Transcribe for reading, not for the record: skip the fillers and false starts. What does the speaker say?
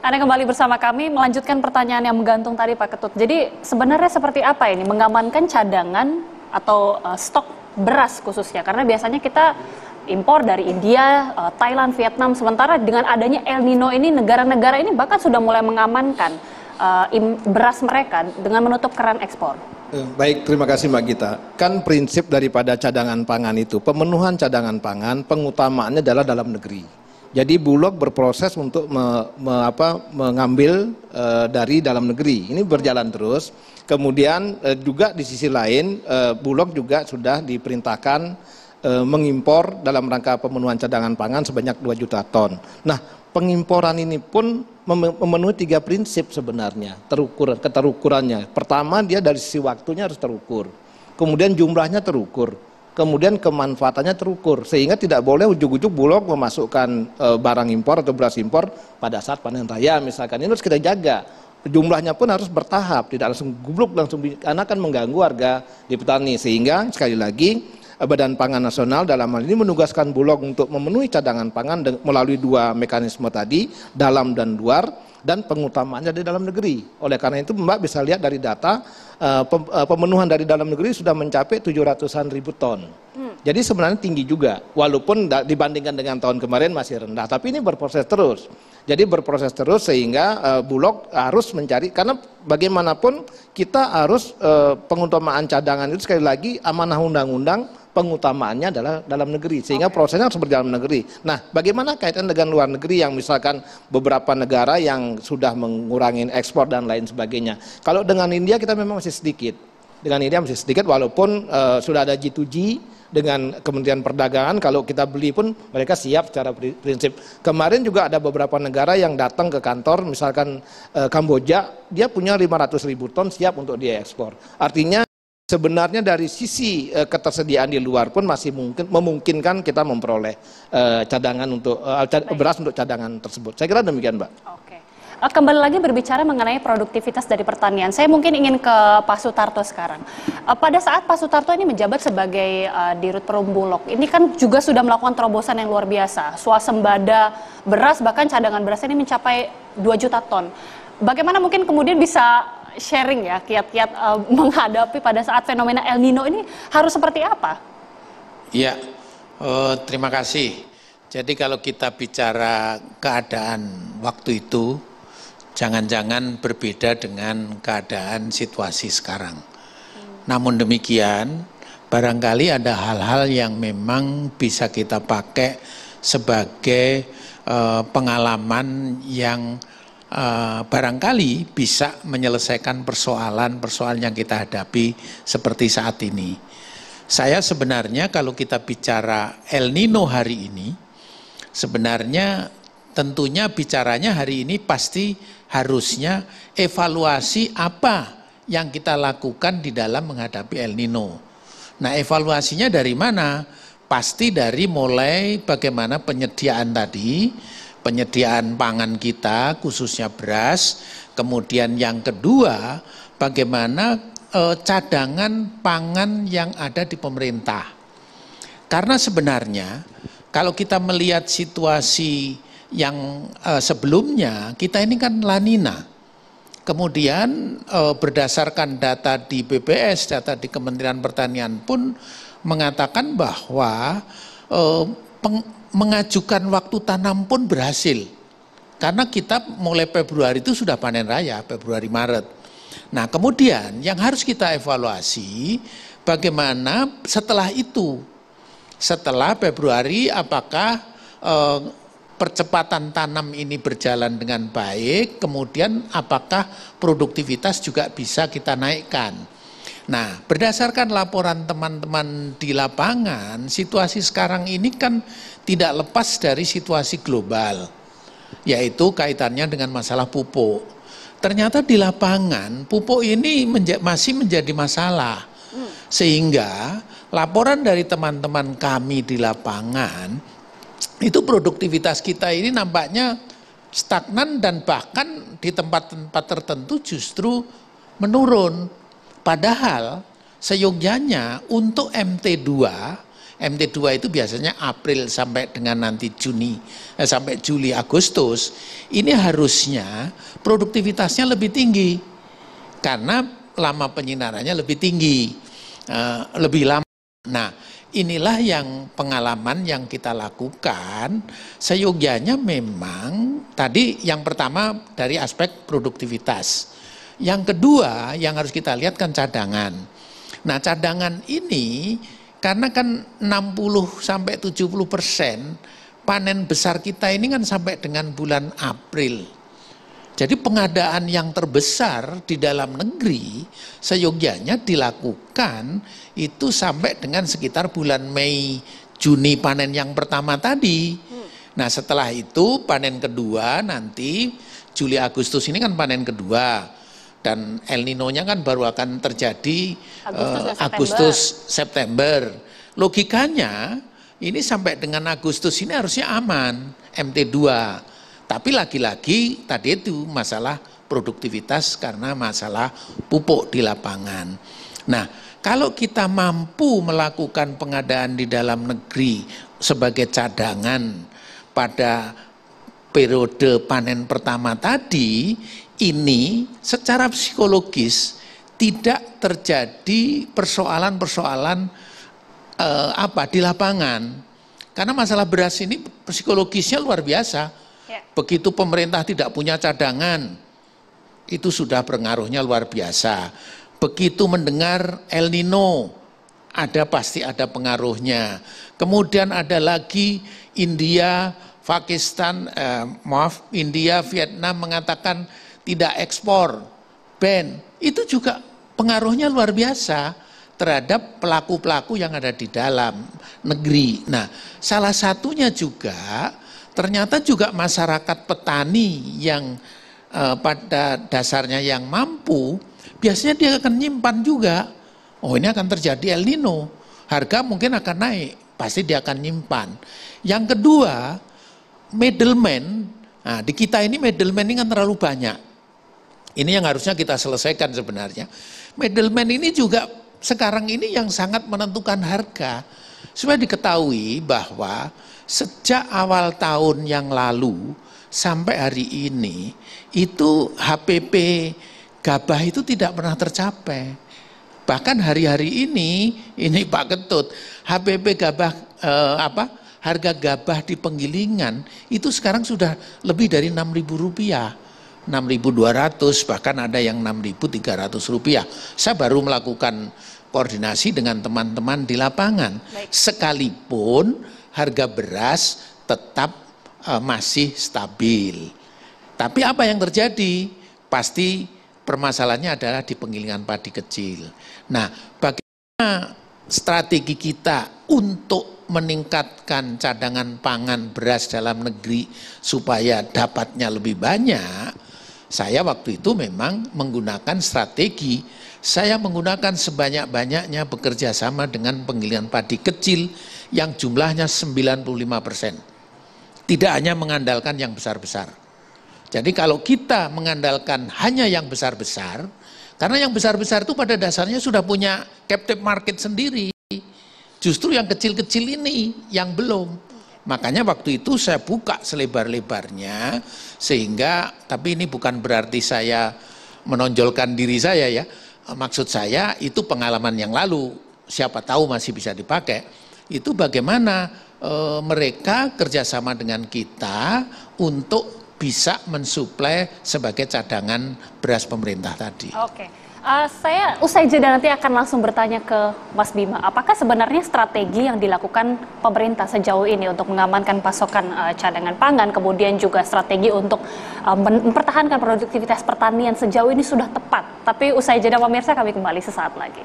Anda kembali bersama kami melanjutkan pertanyaan yang menggantung tadi Pak Ketut. Jadi sebenarnya seperti apa ini mengamankan cadangan atau stok beras khususnya? Karena biasanya kita impor dari India, Thailand, Vietnam. Sementara dengan adanya El Nino ini negara-negara ini bahkan sudah mulai mengamankan beras mereka dengan menutup keran ekspor. Baik, terima kasih Mbak Gita. Kan prinsip daripada cadangan pangan itu, pemenuhan cadangan pangan, pengutamaannya adalah dalam negeri. Jadi Bulog berproses untuk mengambil dari dalam negeri. Ini berjalan terus. Kemudian juga di sisi lain, Bulog juga sudah diperintahkan mengimpor dalam rangka pemenuhan cadangan pangan sebanyak 2 juta ton. Nah, pengimporan ini pun memenuhi 3 prinsip sebenarnya, keterukurannya. Pertama, dia dari sisi waktunya harus terukur. Kemudian jumlahnya terukur. Kemudian kemanfaatannya terukur. Sehingga tidak boleh ujuk-ujuk Bulog memasukkan barang impor atau beras impor pada saat panen raya misalkan. Ini harus kita jaga. Jumlahnya pun harus bertahap, tidak langsung gublok, karena akan mengganggu harga di petani. Sehingga sekali lagi, Badan Pangan Nasional dalam hal ini menugaskan Bulog untuk memenuhi cadangan pangan melalui 2 mekanisme tadi, dalam dan luar, dan pengutamaannya di dalam negeri. Oleh karena itu Mbak bisa lihat dari data, pemenuhan dari dalam negeri sudah mencapai 700-an ribu ton. Jadi sebenarnya tinggi juga, walaupun dibandingkan dengan tahun kemarin masih rendah, tapi ini berproses terus. Jadi berproses terus sehingga Bulog harus mencari, karena bagaimanapun kita harus pengutamaan cadangan itu sekali lagi amanah undang-undang, pengutamaannya adalah dalam negeri, sehingga prosesnya harus berjalan negeri. Nah, bagaimana kaitan dengan luar negeri yang misalkan beberapa negara yang sudah mengurangi ekspor dan lain sebagainya. Kalau dengan India kita memang masih sedikit. Dengan India masih sedikit walaupun sudah ada G2G dengan Kementerian Perdagangan, kalau kita beli pun mereka siap secara prinsip. Kemarin juga ada beberapa negara yang datang ke kantor, misalkan Kamboja, dia punya 500.000 ton siap untuk dia ekspor. Artinya sebenarnya dari sisi ketersediaan di luar pun masih memungkinkan kita memperoleh cadangan untuk beras untuk cadangan tersebut. Saya kira demikian, Mbak. Oke. Kembali lagi berbicara mengenai produktivitas dari pertanian. Saya mungkin ingin ke Pak Sutarto sekarang. Pada saat Pak Sutarto ini menjabat sebagai Dirut Perum Bulog, ini kan juga sudah melakukan terobosan yang luar biasa. Swasembada beras, bahkan cadangan beras ini mencapai 2 juta ton. Bagaimana mungkin kemudian bisa sharing ya kiat-kiat menghadapi pada saat fenomena El Nino ini harus seperti apa? Iya, terima kasih. Jadi kalau kita bicara keadaan waktu itu, jangan-jangan berbeda dengan keadaan situasi sekarang. Namun demikian, barangkali ada hal-hal yang memang bisa kita pakai sebagai pengalaman yang barangkali bisa menyelesaikan persoalan-persoalan yang kita hadapi seperti saat ini. Saya sebenarnya kalau kita bicara El Nino hari ini, sebenarnya tentunya bicaranya hari ini pasti harusnya evaluasi apa yang kita lakukan di dalam menghadapi El Nino. Nah, evaluasinya dari mana? Pasti dari mulai bagaimana penyediaan tadi, penyediaan pangan kita khususnya beras, kemudian yang kedua bagaimana cadangan pangan yang ada di pemerintah. Karena sebenarnya kalau kita melihat situasi yang sebelumnya, kita ini kan La Nina. Kemudian berdasarkan data di BPS, data di Kementerian Pertanian pun mengatakan bahwa mengajukan waktu tanam pun berhasil. Karena kita mulai Februari itu sudah panen raya, Februari Maret. Nah, kemudian yang harus kita evaluasi bagaimana setelah itu. Setelah Februari apakah percepatan tanam ini berjalan dengan baik, kemudian apakah produktivitas juga bisa kita naikkan. Nah, berdasarkan laporan teman-teman di lapangan, situasi sekarang ini kan tidak lepas dari situasi global, yaitu kaitannya dengan masalah pupuk. Ternyata di lapangan pupuk ini masih menjadi masalah, sehingga laporan dari teman-teman kami di lapangan, itu produktivitas kita ini nampaknya stagnan dan bahkan di tempat-tempat tertentu justru menurun. Padahal seyogyanya untuk MT2 MT2 itu biasanya April sampai dengan nanti sampai Juli Agustus, ini harusnya produktivitasnya lebih tinggi karena lama penyinarannya lebih tinggi, lebih lama. Nah, inilah yang pengalaman yang kita lakukan. Seyogyanya memang tadi yang pertama dari aspek produktivitas. Yang kedua yang harus kita lihat kan cadangan. Nah, cadangan ini karena kan 60-70% panen besar kita ini kan sampai dengan bulan April. Jadi pengadaan yang terbesar di dalam negeri seyogyanya dilakukan itu sampai dengan sekitar bulan Mei, Juni panen yang pertama tadi. Nah, setelah itu panen kedua nanti Juli Agustus ini kan panen kedua. Dan El Nino-nya kan baru akan terjadi Agustus September. Logikanya ini sampai dengan Agustus ini harusnya aman MT2. Tapi lagi-lagi tadi itu masalah produktivitas karena masalah pupuk di lapangan. Nah, kalau kita mampu melakukan pengadaan di dalam negeri sebagai cadangan pada periode panen pertama tadi, ini secara psikologis tidak terjadi persoalan-persoalan di lapangan. Karena masalah beras ini psikologisnya luar biasa. Begitu pemerintah tidak punya cadangan, itu sudah pengaruhnya luar biasa. Begitu mendengar El Nino, pasti ada pengaruhnya. Kemudian ada lagi India, Pakistan, India, Vietnam mengatakan tidak ekspor, ban, itu juga pengaruhnya luar biasa terhadap pelaku-pelaku yang ada di dalam negeri. Nah, salah satunya juga ternyata juga masyarakat petani yang pada dasarnya yang mampu, biasanya dia akan nyimpan juga. Oh, ini akan terjadi El Nino, harga mungkin akan naik, pasti dia akan nyimpan. Yang kedua, middleman, nah di kita ini middleman ini kan terlalu banyak. Ini yang harusnya kita selesaikan sebenarnya. Middleman ini juga sekarang ini yang sangat menentukan harga. Supaya diketahui bahwa sejak awal tahun yang lalu sampai hari ini, itu HPP gabah itu tidak pernah tercapai. Bahkan hari-hari ini Pak Ketut, HPP gabah harga gabah di penggilingan itu sekarang sudah lebih dari Rp6.000. 6.200, bahkan ada yang 6.300 rupiah. Saya baru melakukan koordinasi dengan teman-teman di lapangan. Baik. Sekalipun harga beras tetap masih stabil. Tapi apa yang terjadi? Pasti permasalahannya adalah di penggilingan padi kecil. Nah, bagaimana strategi kita untuk meningkatkan cadangan pangan beras dalam negeri supaya dapatnya lebih banyak? Saya waktu itu memang menggunakan strategi, saya menggunakan sebanyak-banyaknya bekerja sama dengan penggilingan padi kecil yang jumlahnya 95%. Tidak hanya mengandalkan yang besar-besar. Jadi kalau kita mengandalkan hanya yang besar-besar, karena yang besar-besar itu pada dasarnya sudah punya captive market sendiri. Justru yang kecil-kecil ini yang belum. Makanya waktu itu saya buka selebar-lebarnya sehingga, tapi ini bukan berarti saya menonjolkan diri saya ya. Maksud saya itu pengalaman yang lalu, siapa tahu masih bisa dipakai. Itu bagaimana mereka kerjasama dengan kita untuk bisa mensuplai sebagai cadangan beras pemerintah tadi. Oke. Saya usai jeda nanti akan langsung bertanya ke Mas Bima, apakah sebenarnya strategi yang dilakukan pemerintah sejauh ini untuk mengamankan pasokan cadangan pangan, kemudian juga strategi untuk mempertahankan produktivitas pertanian sejauh ini sudah tepat? Tapi usai jeda pemirsa, kami kembali sesaat lagi.